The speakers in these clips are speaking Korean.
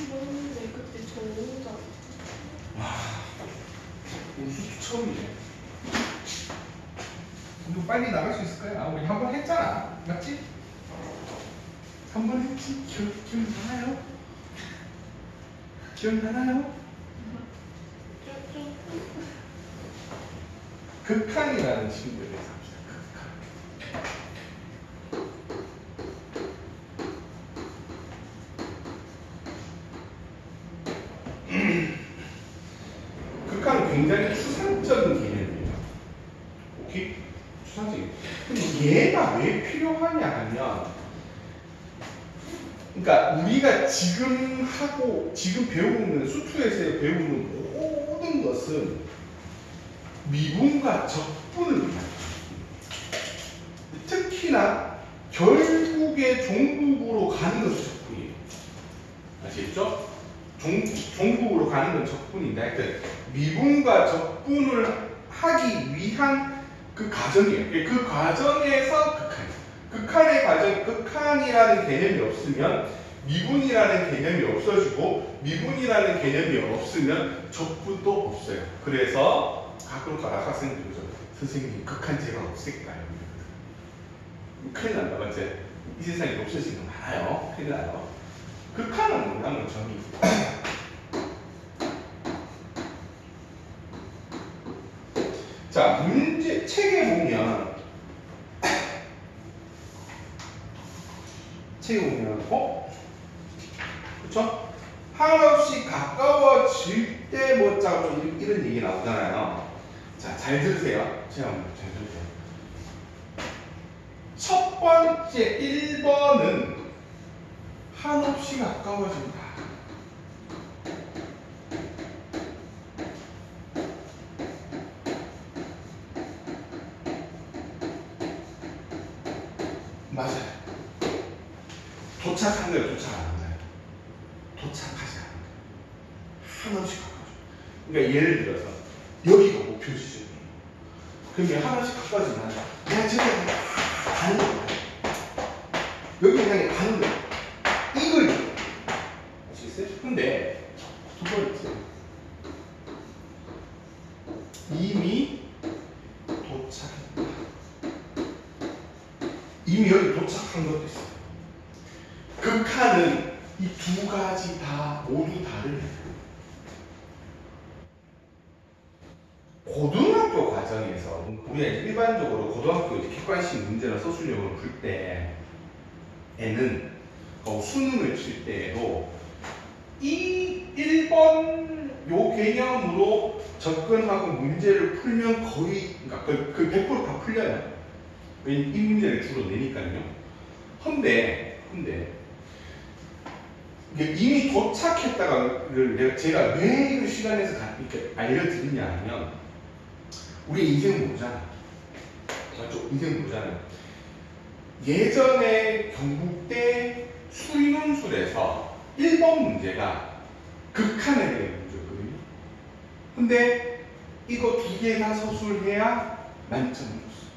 모르는데 그때 저 혼자. 와, 우리 수업 처음이네. 이거 빨리 나갈 수 있을까요? 아, 우리 한 번 했잖아. 맞지? 한 번 했지? 기억나나요? 기억나나요? 극한이라는 친구에 대해서 합시다. 극한은 굉장히 추상적인 개념이에요. 오케이? 추상적인. 근데 얘가 왜 필요하냐 하면, 그러니까 우리가 지금 배우는 수투에서 배우는 모든 것은 미분과 적분을 의미합니다. 특히나 결국에 종국으로 가는 것은 적분이에요. 아시겠죠? 종국으로 가는 건 적분인데, 하여튼 미분과 적분을 하기 위한 그 과정이에요. 그 과정에서 극한의 과정, 극한이라는 개념이 없으면 미분이라는 개념이 없어지고, 미분이라는 개념이 없으면 적분도 없어요. 그래서 가끔 학생들이 그러죠. 선생님, 극한 제가 없앨까요? 큰일 난다, 맞지? 이 세상에 없어지는 거 많아요. 큰일 나요. 극한은 뭐냐면 점이 자, 문제 책에 보면 그쵸? 한없이 가까워질 때 뭐 짜고 이런 얘기 나오잖아요. 자, 잘 들으세요. 제가 한번 잘 들으세요. 첫 번째 1번은 한없이 가까워진다. 맞아요. 도착한 거예요, 도착 안 한 거예요. 도착하지 않은 거예요. 한없이 가까워져. 그러니까 예를 들어서 여기가 목표 지점이에요. 그러면 한없이 가까워지면 내가 저기 가는 거예요. 여기 향해 가는 거예요. 이걸 아시겠어요? 근데 두 번째 이미 도착했다. 이미 여기 도착한 것도 있어요. 극한은 이 두 가지 다 모두 다르네요. 고등학교 과정에서 우리가 일반적으로 고등학교 객관식 문제나 서술형을 풀 때에는 수능을 칠 때에도 이 1번 요 개념으로 접근하고 문제를 풀면 거의 그러니까 그 100% 다 풀려요. 왜냐면 이 문제를 주로 내니까요. 근데 이미 도착했다가를 제가 왜 이걸 시간에서 이렇게 알려드리냐 하면 우리 인생 모르잖아. 맞죠? 인생 모르잖아요. 예전에 경북대 수리논술에서 1번 문제가 극한에 대한 문제거든요. 근데 이거 두 개 다 서술해야 만점을 줬어요.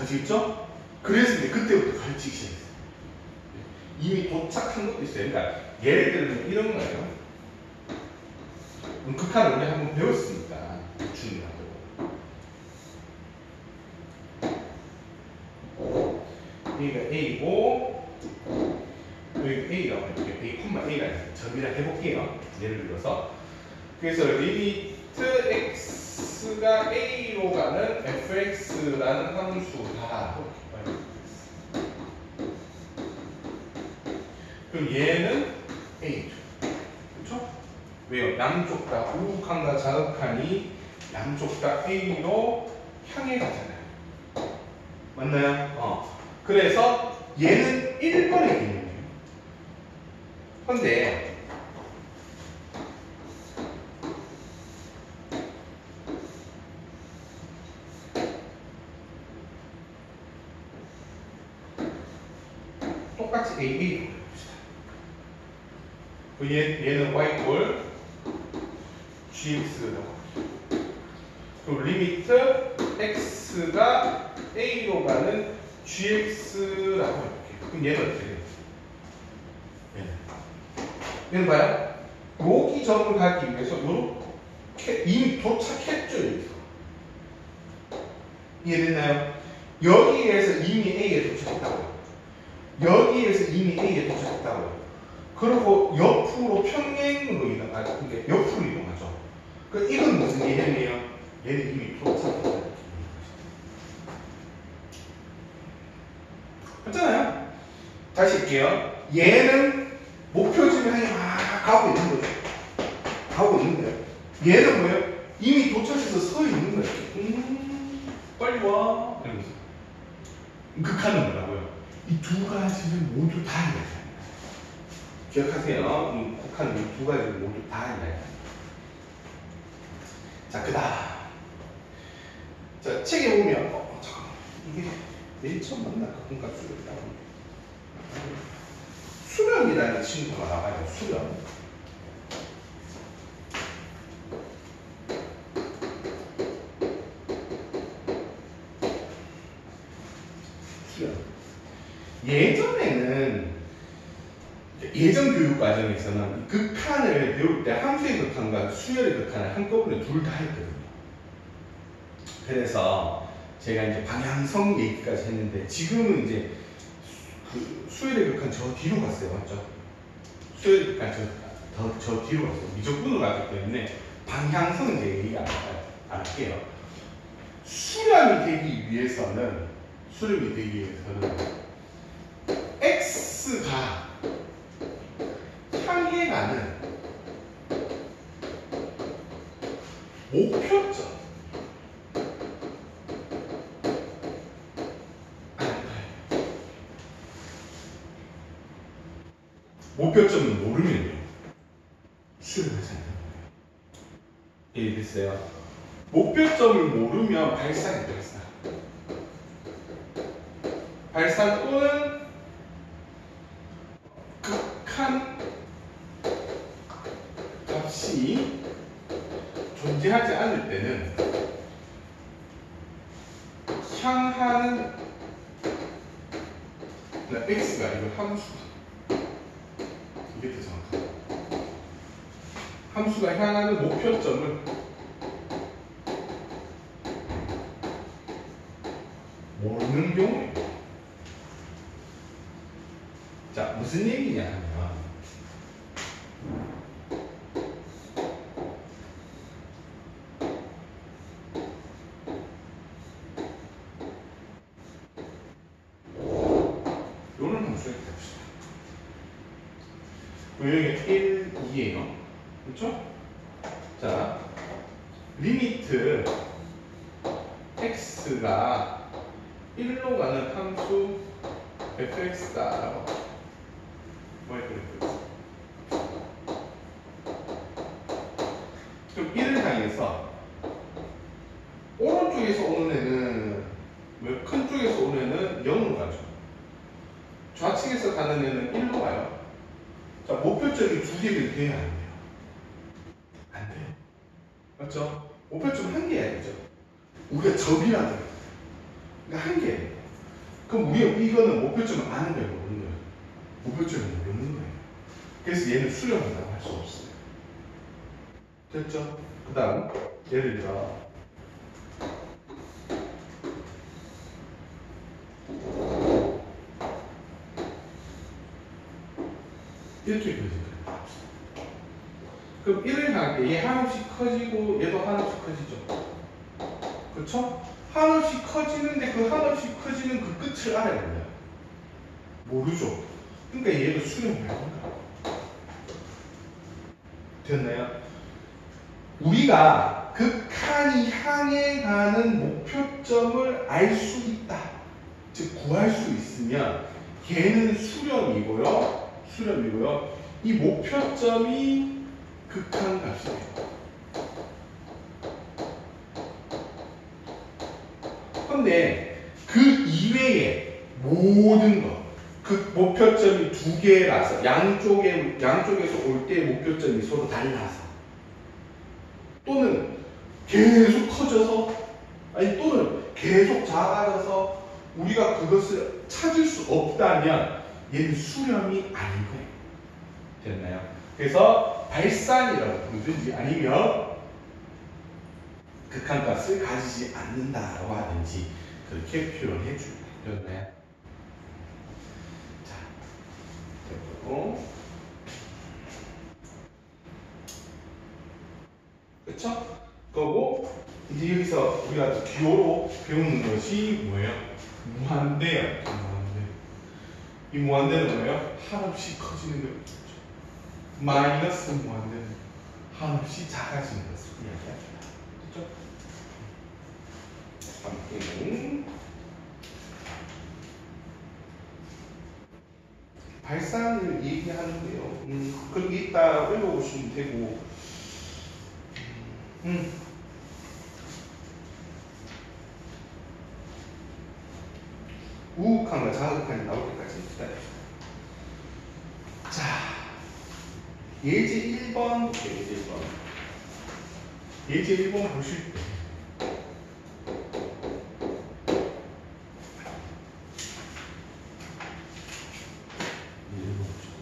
아시겠죠? 그래서 이제 그때부터 가르치기 시작했어요. 이미 도착한 것도 있어요. 그러니까 예를 들면 이런 거예요. 극한을 우리 한번 배웠으니까 중요하고. 여기가 A고 여기가 A라고 해볼게요. A, A가 점이라 해볼게요. 예를 들어서 그래서 리미트 x가 A로 가는 fx라는 함수다. 그럼 얘는 A. 그렇죠? 왜요? 양쪽 다 우극한과 자극한이 양쪽 다 A로 향해 가잖아요. 맞나요? 그래서 얘는 1번의 개념이에요. 근데 똑같이 A 얘는 y꼴 gx라고 그리고 리미트 x가 a로 가는 gx라고 해볼게요. 그럼 얘는 어떻게 돼요? 얘는 봐요. 여기 점을 가기 위해서 요렇게 이미 도착했죠. 여기서. 이해됐나요? 여기에서 이미 A에 도착했다고요. 여기에서 이미 A에 도착했다고요. 그리고 옆으로 평행으로 이동하죠. 그러니까 옆으로 이동하죠. 그 이건 무슨 개념이에요? 얘는 이미 도착했다. 맞잖아요? 다시 할게요. 얘는 목표지를 향해 막 가고 있는 거죠. 가고 있는 거예요. 얘는 뭐예요? 이미 도착해서 서 있는 거예요. 빨리 와. 이러면서. 극한은 뭐라고요? 이 두 가지를 모두 다 이야기합니다. 기억하세요. 극한은 이 두 가지를 모두 다 이야기합니다. 자, 그 다음. 자, 책에 보면, 잠깐만. 이게 맨 처음 만난 가공값수를 나옵니다. 수렴이라는 친구가 나와요. 수렴. 예전에는 예전 교육 과정에서는 극한을 배울 때 함수의 극한과 수열의 극한을 한꺼번에 둘 다 했거든요. 그래서 제가 이제 방향성 얘기까지 했는데 지금은 이제 그 수열의 극한 저 뒤로 갔어요. 맞죠? 수열의 극한 저 뒤로 갔어요. 미적분으로 가기 때문에 방향성은 이제 얘기 안 할게요. 수렴이 되기 위해서는 X가 향해 가는 목표점 목표점을 모르면요 수렴하지 않는 거예요. 이해됐어요? 목표점을 모르면 발산이 발산 또는 극한 값이 존재하지 않을 때는 향하는 x가 이거 함수가 이게 더 정확하다. 함수가 향하는 목표점을 모르는 경우에 자 무슨 얘기냐 하면 요런 함수를 봅시다. 여기 1, 2예요. 그렇죠? 자 리미트 x가 1로 가는 함수 fx다라고 그럼 1을 향해서 오른쪽에서 오는 애는 큰 쪽에서 오는 애는 0으로 가죠. 좌측에서 가는 애는 1로 가요. 자, 목표점이 두 개면 돼야 안 돼요? 안 돼요. 맞죠? 목표점 한 개야 되죠. 우리가 접이라도 그러니까 한 개. 그럼 우리가 이거는 목표점을 아는 거예요, 모르는 거예요? 목표점을 모르는 거예요. 그래서 얘는 수렴한다고 할 수 없어요. 됐죠? 그 다음 예를 들어 이렇게 그려질까요? 그럼 1을 향할 때 얘 한없씩 커지고 얘도 한없씩 커지죠. 그렇죠? 한없씩 커지는데 그 한없씩 커지는 그 끝을 알아야 돼요. 모르죠. 그러니까 얘도 수렴을 해야 된다. 됐나요? 우리가 극한이 향해 가는 목표점을 알 수 있다. 즉 구할 수 있으면 걔는 수렴이고요. 이 목표점이 극한 값이에요. 그런데 그 이외의 모든 것, 그 목표점이 두 개라서 양쪽에서 올 때의 목표점이 서로 달라서 또는 계속 커져서 또는 계속 작아져서 우리가 그것을 찾을 수 없다면 얘는 수렴이 아닌 거예요. 됐나요? 그래서 발산이라고 부르든지 아니면 극한값을 가지지 않는다라고 하든지 그렇게 표현해 줍니다. 그러네. 자, 그리고 그쵸? 그거고 이제 여기서 우리가 기호로 배우는 것이 뭐예요? 무한대예요. 무한대. 이 무한대는 뭐예요? 한없이 커지는 거. 마이너스 무한대는 한없이 작아지는 것을 이야기합니다. 그렇죠? 다음 발산을 얘기하는데요. 그런 게 있다 외워보시면 되고, 우욱함과 자극함이 나올 때까지 기다립시다. 자, 예제 1번, 예제 1번. 예제 1번 보실 때,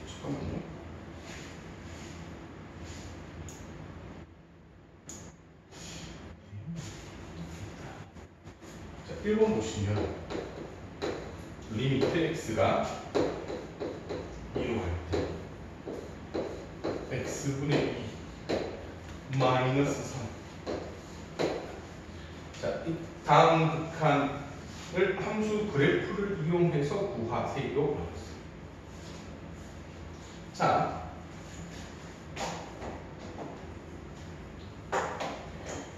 잠깐만요. 자, 1번 보시면, 리미트 x가 2로 갈 때, x분의 2 마이너스 3. 자, 이 다음 극한을 함수 그래프를 이용해서 구하세요. 자,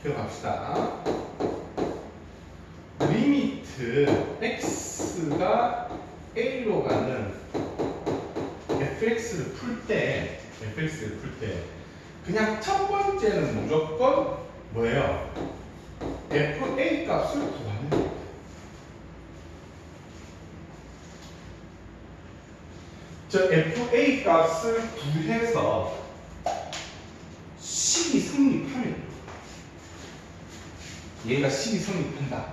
기억합시다. 리미트 x가 a로 가는 fx를 풀 때 그냥 첫 번째는 무조건 뭐예요? fa 값을 구하는 거예요. 저 fa 값을 구해서 식이 성립하면 얘가 식이 성립한다.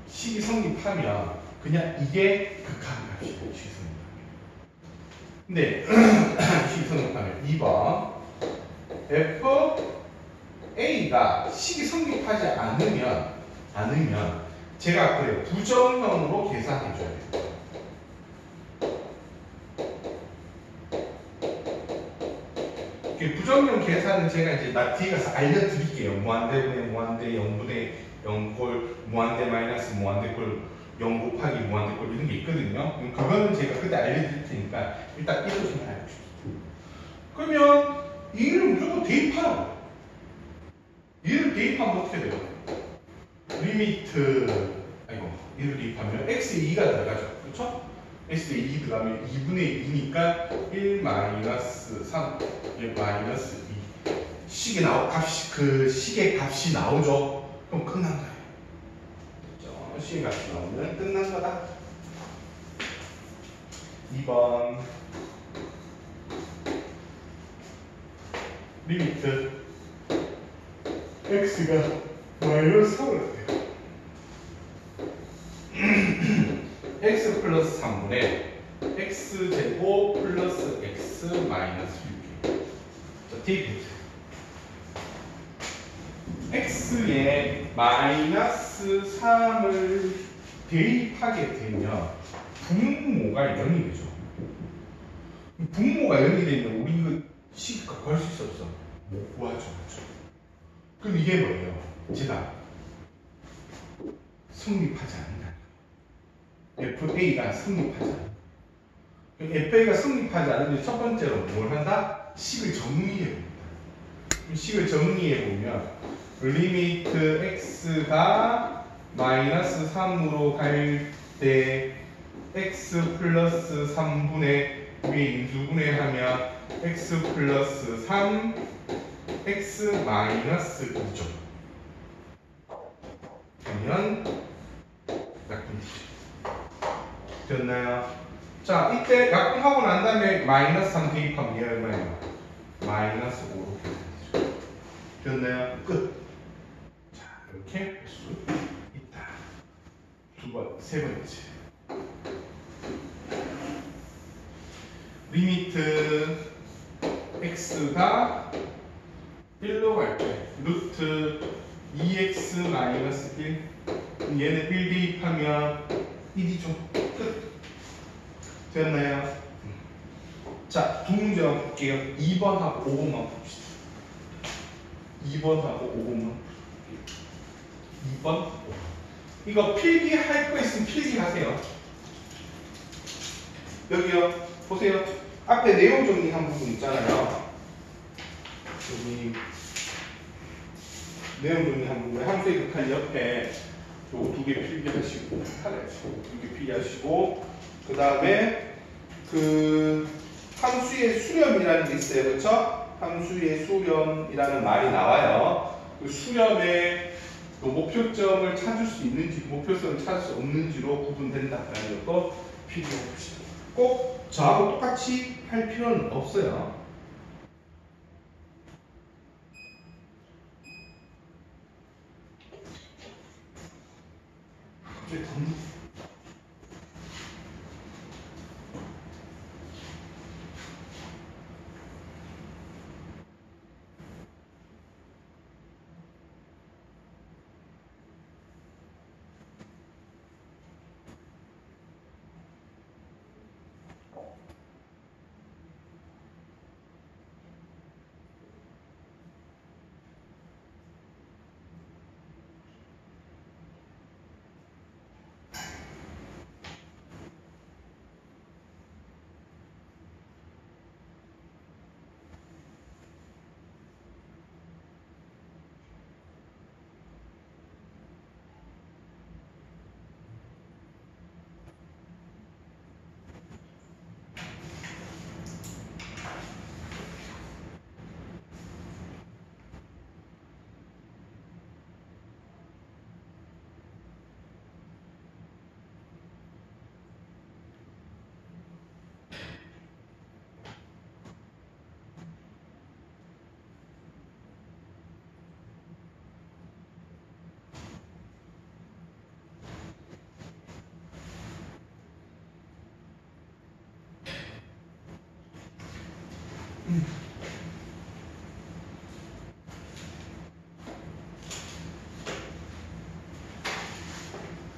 식이 성립하면 그냥 이게 극한값이에요. 식이 성립하면. 근데 식이 성립하면 2번 fa가 식이 성립하지 않으면 제가 그래 부정형으로 계산해줘야 돼요. 부정형 계산은 제가 이제 뒤에 가서 알려드릴게요. 무한대분의 무한대 0분의 0꼴 무한대 마이너스 무한대꼴 0 곱하기 무한대꼴 이런 게 있거든요. 그거는 제가 그때 알려드릴 테니까 일단 이거 좀 알려주십시오. 그러면 이를 무조건 대입하라고. 얘를 대입하면 어떻게 돼요? 리미트 얘를 대입하면 x에 2가 들어가죠. 그렇죠? x에 2 들어가면 2분의 2니까 1 마이너스 3 1 마이너스 2 식의 식의 값이 나오죠. 그럼 끝난 거예요. 그렇죠? 식의 값이 나오면 끝난 거다. 2번 리미트 x가 마이너스 3을 해요. x 플러스 3분의 x제곱 플러스 x 마이너스 6. 자, 대입해보세요. x에 마이너스 3을 대입하게 되면 분모가 0이 되죠. 분모가 0이 되면 우리 이거 식값 구할 수 있어 없어? 못 구하죠. 그렇죠? 그럼 이게 뭐예요? 제가 성립하지 않는다. FA가 성립하지 않는다. FA가 성립하지 않으면 첫 번째로 뭘 한다? 식을 정리해봅니다. 식을 정리해보면 리미트 x가 마이너스 3으로 갈 때 x 플러스 3분의 위에 인수분해하면 x 플러스 3 x 마이너스 2죠. 그러면 약분되죠. 됐나요? 자, 이때 약분하고 난 다음에 마이너스 3 대입하면 얘가 얼마예요? 마이너스 5로 되죠. 됐나요? 끝. 자, 이렇게 할 수 있다. 세 번째. 리미트 x가 1로 갈 때 루트 2x 마이너스 1 얘는 1 대입하면 1이죠. 끝. 됐나요? 자, 두 문제만 볼게요. 2번하고 5번만 봅시다. 2번하고 5번만. 2번. 이거 필기할 거 있으면 필기하세요. 여기요. 보세요. 앞에 내용 정리한 부분 있잖아요. 여기 내용 정리한 부분에 함수의 극한 옆에 요거 두 개 필기하시고, 두 개 필기하시고, 그 다음에 그 함수의 수렴이라는 게 있어요. 그렇죠? 함수의 수렴이라는 말이 나와요. 그 수렴의 그 목표점을 찾을 수 있는지, 목표점을 찾을 수 없는지로 구분된다라는 것도 필기해 봅시다. 꼭 저하고 똑같이 할 필요는 없어요.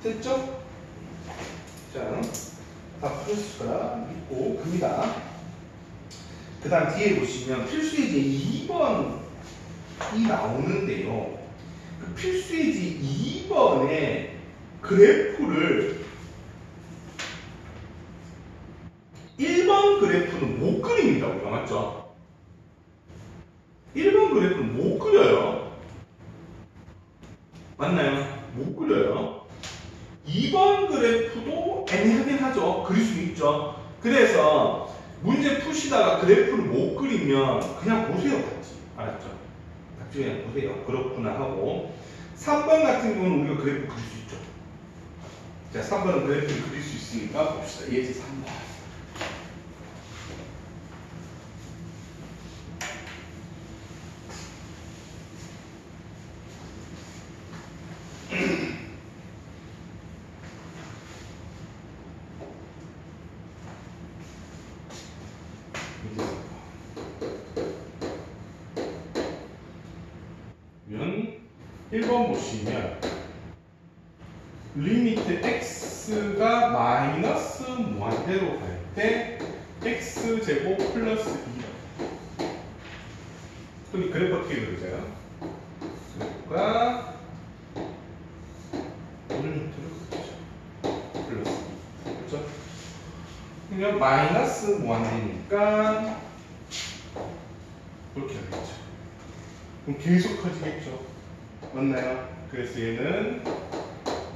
됐죠? 자, 다 풀었을까? 믿고 갑니다. 그 다음 뒤에 보시면 필수예제 2번이 나오는데요. 그 필수예제 2번의 그래프를 1번 그래프는 못 그립니다. 우리가 맞죠? 1번 그래프는 못 그려요. 맞나요? 못 그려요. 2번 그래프도 애매하긴 하죠. 그릴 수 있죠. 그래서 문제 푸시다가 그래프를 못 그리면 그냥 보세요. 같이. 알았죠? 같이 그냥 보세요. 그렇구나 하고 3번 같은 경우는 우리가 그래프 그릴 수 있죠. 자, 3번은 그래프를 그릴 수 있으니까 봅시다. 예제 3번. 면 1번 보시면 리미트 x가 마이너스 무한대로 갈 때 x제곱 플러스 2. 그럼 그래프 어떻게 그려져요? 그래프가 오른쪽으로 그려져. 플러스 2. 그렇죠? 그러면 마이너스 무한대니까 이렇게 하겠죠. 그럼 계속 커지겠죠. 맞나요? 그래서 얘는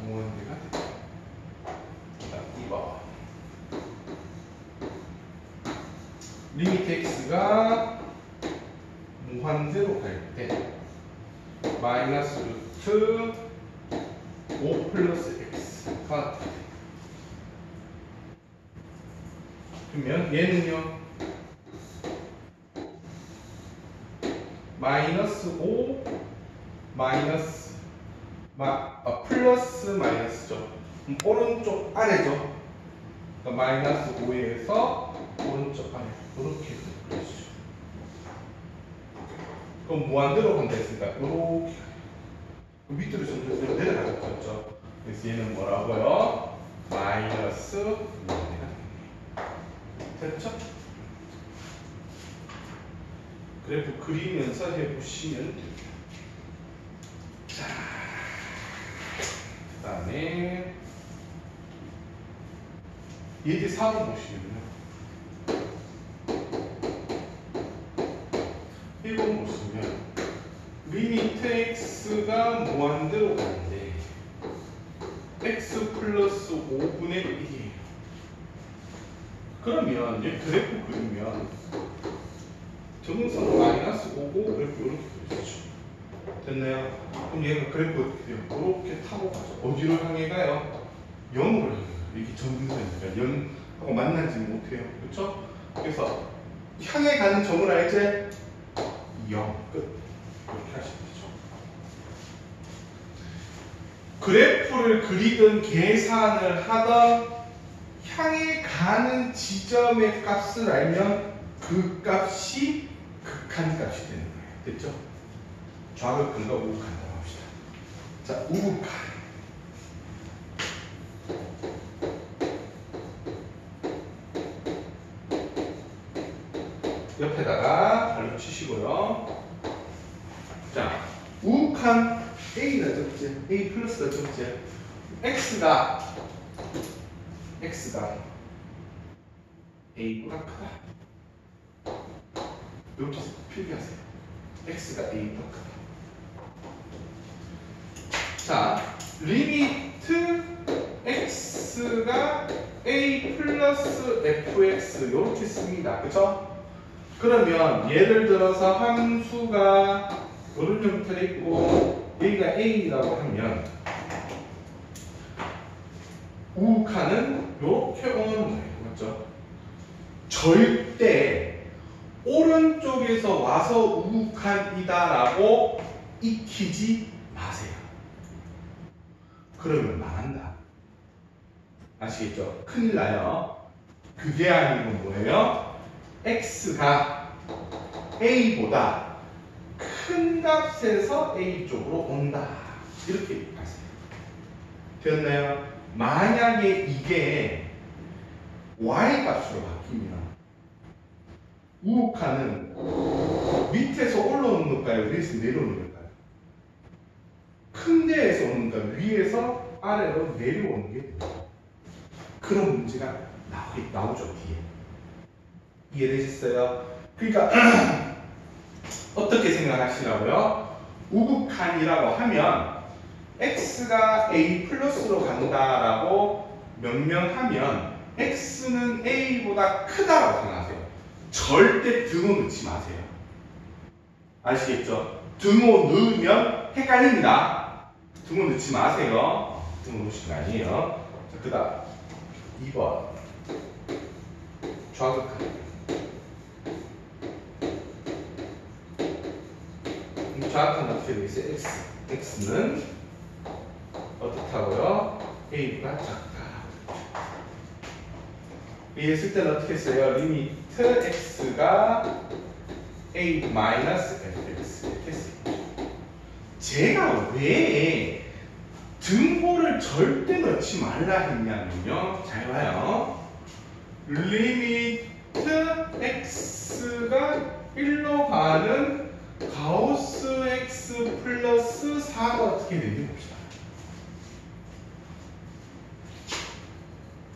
무한대가 됐죠. 그다음 2번. 리미트 x가 무한대로 갈 때 마이너스 루트 5 플러스 x가 돼. 그러면 얘는요 마이너스 5 마이너스 플러스 마이너스죠. 그럼 오른쪽 아래죠. 그러니까 마이너스 5에서 오른쪽 아래 이렇게 그려주죠. 그럼 무한대로 간다 했으니까 이렇게 밑으로 점점 내려가겠죠. 그래서 얘는 뭐라고요? 마이너스 1이가 됐죠? 그래프 그리면서 해보시면 됩니다. 자, 그 다음에 예제 4번 보시면요. 1번 보시면 리미트 x가 무한대로 가는데 x 플러스 5분의 1이에요. 그러면 얘 그래프 그리면 정선 마이너스 5고 그래프 이렇게 그려지죠. 됐나요? 그럼 얘가 그래프 어떻게 돼요? 이렇게 타고 가죠. 어디로 향해 가요? 0으로 향해 가요. 이게 전등선이니까 0하고 만나지 못해요. 그렇죠? 그래서 향해 가는 점을 알지? 0 끝. 이렇게 하시면 되죠. 그래프를 그리든 계산을 하던 향해 가는 지점의 값을 알면 그 값이 극한 값이 되는 거예요. 됐죠? 좌극한과 우극한이라고 합시다. 자, 우극한. 옆에다가 발로 치시고요. 자, 우극한 A가 적재, A 플러스가 적재. X가 A보다 크다. 이렇게 필기하세요. X가 A보다 크다. 자, 리미트 X가 A 플러스 FX 이렇게 씁니다. 그쵸? 그러면 예를 들어서 함수가 이런 형태로 있고 여기가 A라고 하면 우극한은 이렇게 오는 거예요. 맞죠? 절대 오른쪽에서 와서 우극한이다라고 익히지 마세요. 그러면 망한다. 아시겠죠? 큰일 나요. 그게 아니고 뭐예요? X가 A보다 큰 값에서 A 쪽으로 온다. 이렇게 하세요. 되었나요? 만약에 이게 Y 값으로 바뀌면 우극한은 밑에서 올라오는 걸까요? 위에서 내려오는 걸까요? 큰 데에서 오는 걸까요? 위에서 아래로 내려오는 게 됩니다. 그런 문제가 나오죠, 뒤에. 이해되셨어요? 그러니까 어떻게 생각하시라고요? 우극한이라고 하면 X가 A 플러스로 간다라고 명명하면 X는 A보다 크다라고 생각하세요. 절대 등호 넣지 마세요. 아시겠죠? 등호 넣으면 헷갈립니다. 등호 넣지 마세요. 등호 넣으신 거 아니에요. 자, 그 다음 2번 좌극한. 좌극한 어떻게 되겠어요? X는 어떻다고요? A보다 작다. 이랬을 때는 어떻게 써요? 리미트 X가 A 마이너스 fx 이렇게 써요. 제가 왜 등호를 절대 넣지 말라 했냐면요. 잘 봐요. 리미트 X가 1로 가는 가우스 X 플러스 4가 어떻게 되는지 봅시다.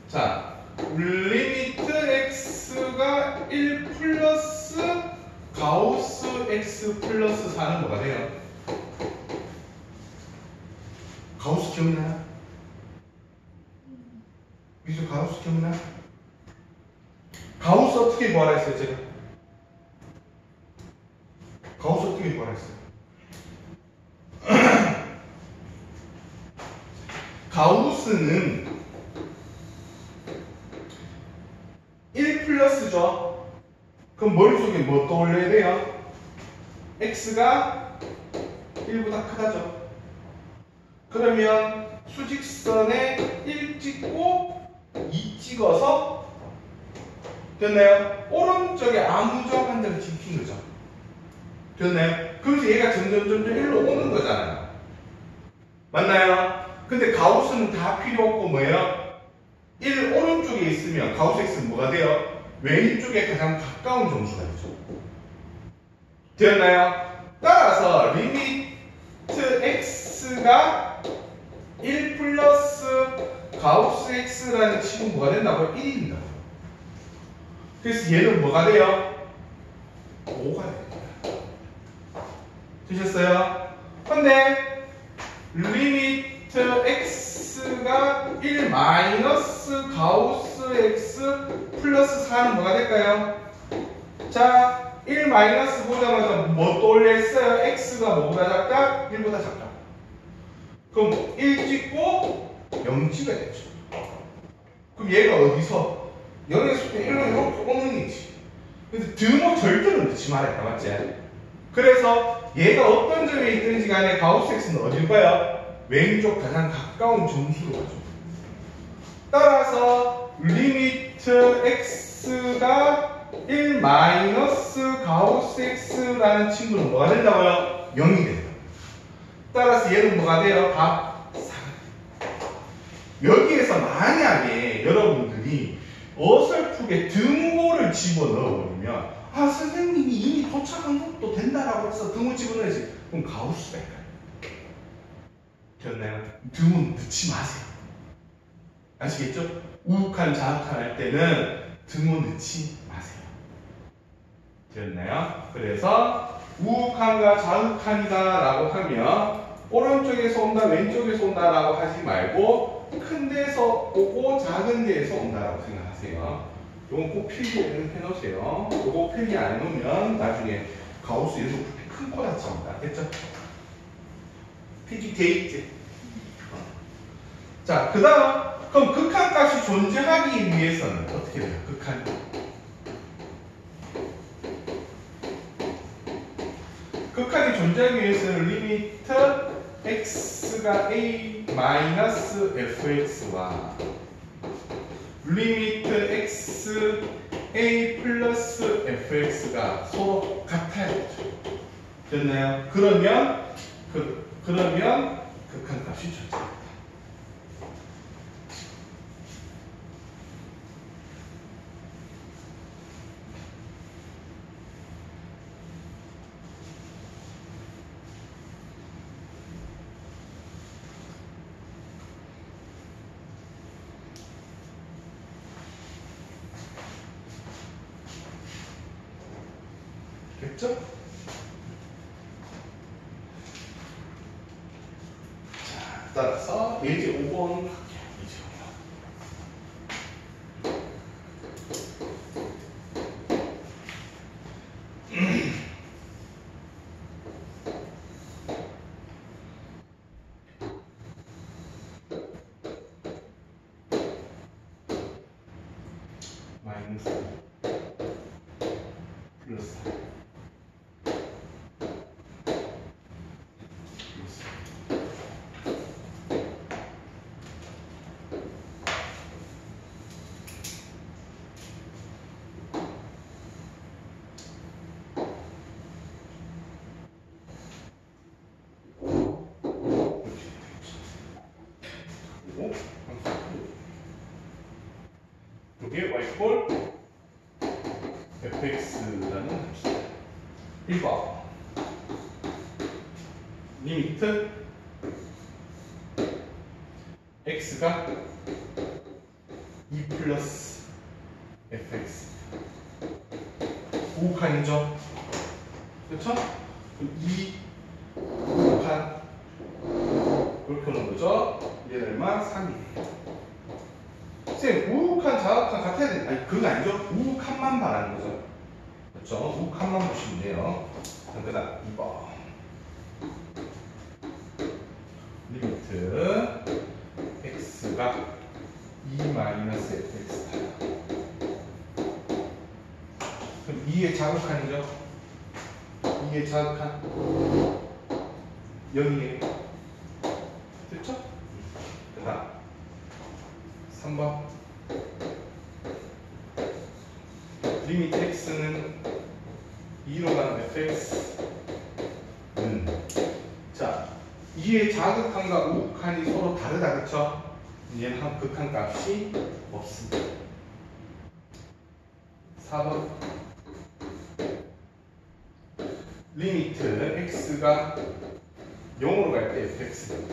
자, 리미트 X가 1 플러스 가우스 X 플러스 4는 뭐가 돼요? 가우스 기억나요? 미술 가우스 기억나? 가우스 어떻게 구하라 했어요, 제가? 가우스 어떻게 구하라 했어요? 가우스는 1 플러스죠? 그럼 머릿속에 뭐 떠올려야 돼요? X가 1보다 크다죠? 그러면 수직선에 1 찍고 2 찍어서 됐나요? 오른쪽에 아무 점 한 대를 찍힌 거죠. 됐나요? 그러면서 얘가 점점 일로 오는 거잖아요. 맞나요? 근데 가우스는 다 필요 없고 뭐예요? 1 오른쪽에 있으면 가우스 x는 뭐가 돼요? 왼쪽에 가장 가까운 점수가 되죠. 되었나요? 따라서 리미트 x가 1 플러스 가우스 x라는 식은 뭐가 된다고요? 1이 된다고요. 그래서 얘는 뭐가 돼요? 5가 됩니다. 되셨어요? 근데 리미트 x가 1 마이너스 가우스 x 플러스 4는 뭐가 될까요? 자, 1 마이너스 보자마자 뭐 떠올렸어요? x가 뭐보다 작다? 1보다 작다. 그럼 1 찍고 0 찍어야죠. 그럼 얘가 어디서? 0에서 1로 이렇게 오는 거지. 그래서 드모 절대로 넣지 말았다, 맞지? 그래서 얘가 어떤 점에 있든지 간에 가우스 x는 어딜 봐요? 왼쪽 가장 가까운 점수로 가죠. 따라서 리미트 x가 1 마이너스 가우스 x라는 친구는 뭐가 된다고요? 0이 된다. 따라서 얘는 뭐가 돼요? 다 4. 여기에서 만약에 여러분들이 어설프게 등호를 집어넣어버리면 아 선생님이 이미 도착한 것도 된다라고 해서 등호 집어넣어야지. 그럼 가우스가 있까요? 됐나요? 등호 넣지 마세요. 아시겠죠? 우욱한 자욱한 할 때는 등호 넣지 마세요. 되었나요? 그래서 우욱한과 자욱한이다 라고 하면 오른쪽에서 온다 왼쪽에서 온다 라고 하지 말고 큰 데서 오고 작은 데에서 온다 라고 생각하세요. 이건 꼭 필기를 해놓으세요. 이거 필기 안 해놓으면 나중에 가우스 연속 큰 코 다칩니다. 됐죠? 필기 돼 있지? 자, 그 다음 그럼 극한값이 존재하기 위해서는 어떻게 돼요? 극한 극한이 존재하기 위해서는 리미트 x가 a 마이너스 fx와 리미트 x a 플러스 fx가 서로 같아야 되죠. 됐나요? 그러면 극한값이 존재합니다. 됐죠? 자, 따라서 예제 5번 할게요. 예제 5번. 마이너스 플러스 이게 y꼴 fx라는 함수다. 1번 리미트 x가 2 플러스 fx 우극한이죠. 그렇죠? 그럼 2 우극한 이렇게 오는 거죠. 얘는 얼마? 3이에요. 쌤, 우욱한, 자욱한 같아야 되는데, 아니, 그건 아니죠. 우욱한만 바라는 거죠. 그렇죠? 우욱한만 보시면 돼요. 그 다음, 2번. 리미트, x가 2-fx다. 그럼 2의 자욱한이죠? 2의 자욱한 0이에요. 됐죠? 그 다음, 3번. 리미트 x는 2로 가는 fx 위에 자극한과 우극한이 서로 다르다, 그쵸? 얘는 한 극한 값이 없습니다. 4번 리미트 x가 0으로 갈 때 fx는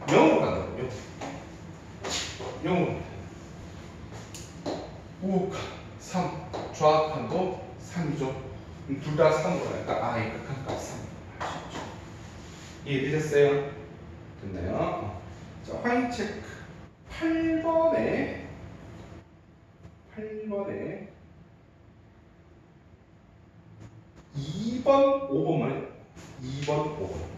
0으로 간다고요. 0으로 우극한 3, 좌극한도 3이죠. 둘 다 3으로 가니까 아의 극한 값 3. 이해되셨어요? 됐나요? 자, 화인 체크 8번에 2번, 5번만 2번, 5번.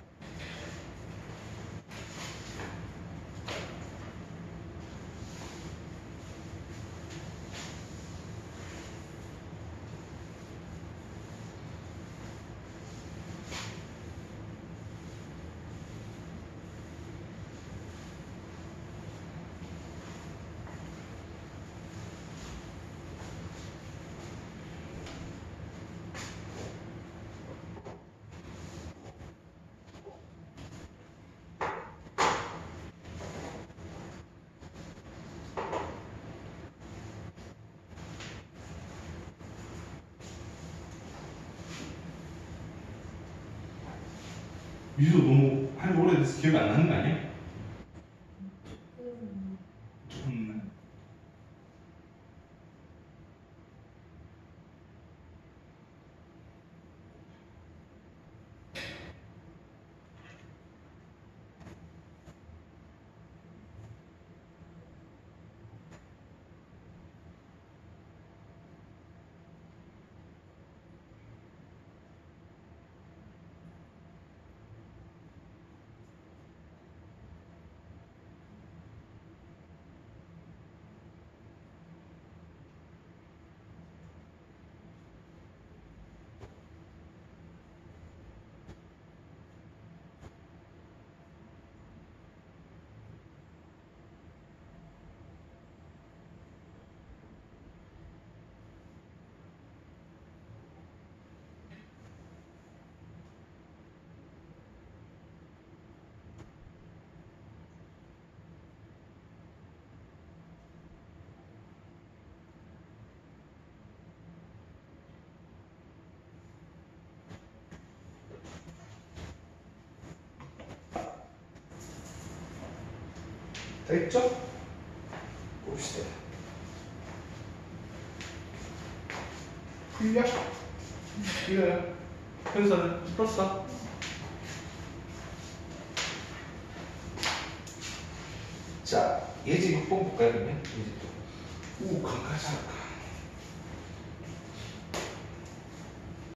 미소 너무 한 오래돼서 기억이 안 나는 거 아니야? 조금 됐죠? 봅시다. 풀려? 풀려요. 현서는 풀었어. 자, 예제 6번 볼까요, 그러면? 예제 또. 우극한과 자극한.